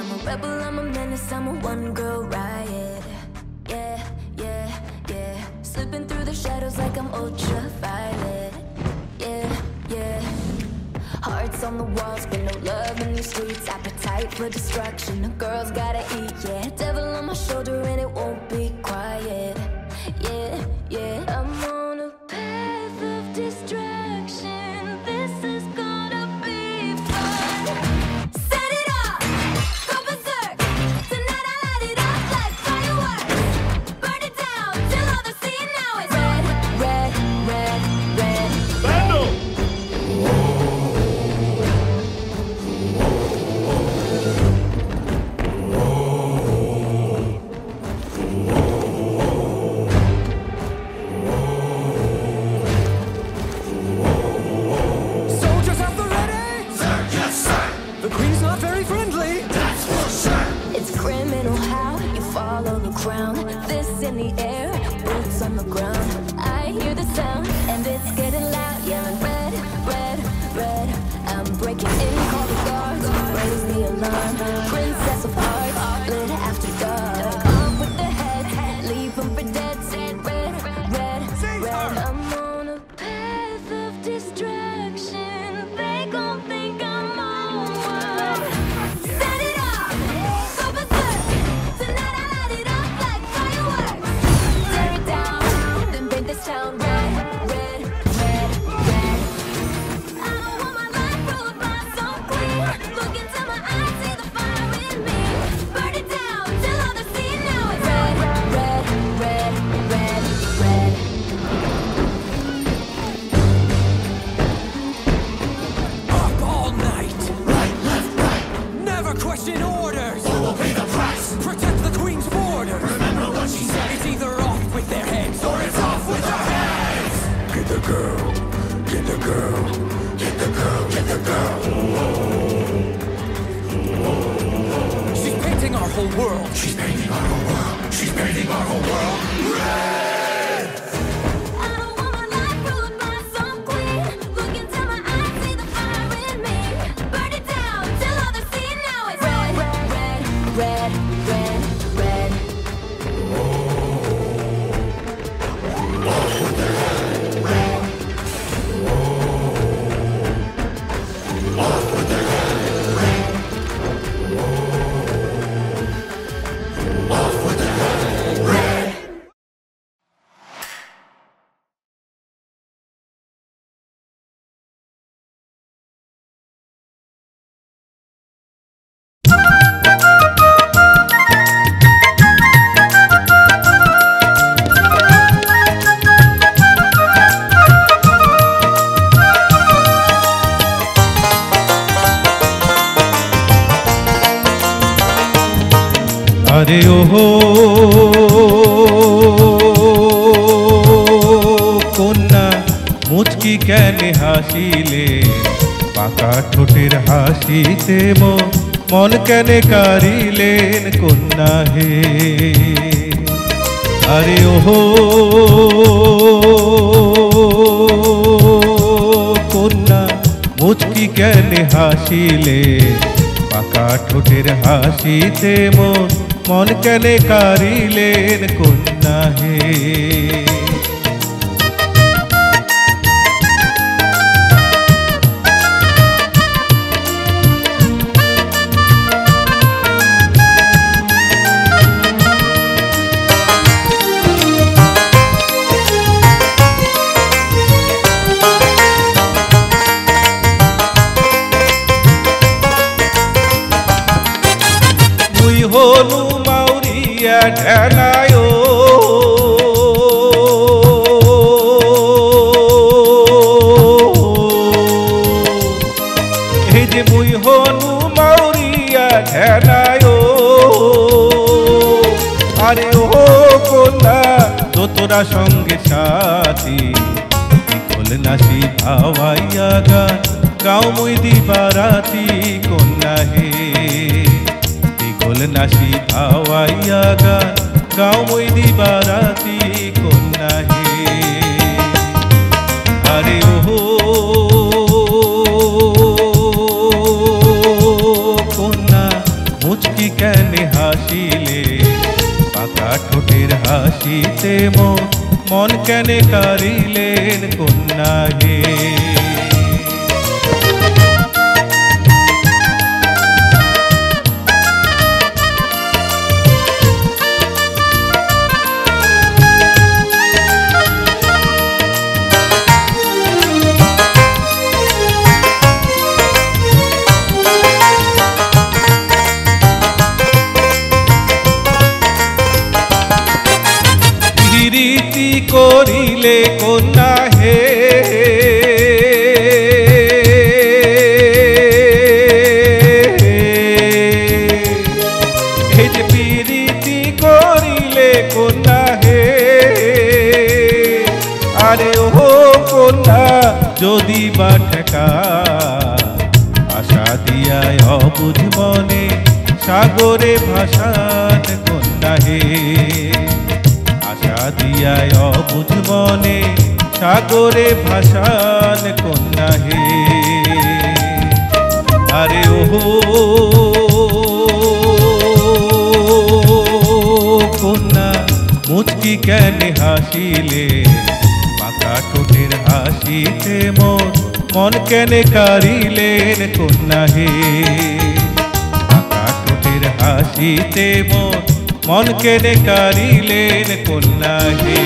I'm a rebel, I'm a menace, I'm a one-girl riot. Yeah, yeah, yeah. Slipping through the shadows like I'm ultraviolet. Yeah, yeah. Hearts on the walls, but no love in these streets. Appetite for destruction, the girls gotta eat, yeah. Devil on my shoulder and it won't be quiet. Yeah, yeah. I'm on a path of distraction. This is gonna be fun. Set it off, go berserk. Tonight I light it up like fireworks. Burn it down till all they're seeing now is red, red, red, red. Vandal! Soldiers at the ready! Sir, yes, sir! The Queen's not very friendly! That's for sure! It's criminal how you follow the crown. This in the air, boots on the ground. I hear the sound and it's getting loud. Yelling red, red, red. I'm breaking in, call the guards, raise the alarm. Princess of hearts, lit after dark. Up with the heads, leave them for dead. Saying red, red, red. I'm on a path of distraction. They gon' think I'm on one. Set it off, go berserk. Tonight I light it up like fireworks. Tear it down, then paint this town red, red, red, red. I don't want my life ruled by some queen. Look into my eyes, see the fire in me. Burn it down till all they're seeing now is red, red, red, red, red. Up all night! Right, left, right! Never question orders! What will pay the price? Protect the Queen's borders! Remember what she said! It's either off with their heads Or it's off with our heads! Get the girl! Get the girl! Get the girl! Get the girl! she's painting our whole world! She's painting our whole world! She's painting our whole world! Red! I don't want my life ruled by some queen. Look into my eyes, see the fire in me. Burn it down till all they're seeing now is red, red, red, red, red. আরে ওহো কন্যা মুচকি কেন হাসিলে পাকা ঠোঁটের হাসিতে মন কেন কারিলেন কন্যা হে আরে ওহো কন্যা মুচকি কেন হাসিলে পাকা ঠোঁটের হাসিতে মন কেন কারিলেন কন্যা হে হনু মাউরিয়া ঢেলায় এই যে মুই হনু মাউরিয়া ঢেলায় আরে ও কন্যা তো তোরা সঙ্গে সাথী নিকল নাসি ভাওয়াইয়া গান গাও মুই দিবারাতি কন্যা হে নিকল নাসি ভাওয়াইয়া গান গাও মুই দিবারাতি কন্যা হে আরে ওহো মুচকি কেনে হাসিলে পাকা ঠোঁটের হাসিতে মন কেনে কারিলেন কন্যা হে প্রীতি করিলে কন্যা হে এই যে প্রীতি করিলে কন্যা হে আরে ও কন্যা যদি বা ঠেকা আশা দিয়ায় অবুঝ মনে সাগরে ভাসান কন্যা হে আশা দিয়ায় অবুঝ মনে সাগরে ভাসান কন্যা হে আরে ওহো কন্যা মুচকি কেনে হাসিলে পাকা ঠোঁটের হাসিতে মন কেনে কারিলেন কন্যা হে পাকা ঠোঁটের হাসিতে মন কেনে কারিলেন কন্যা হে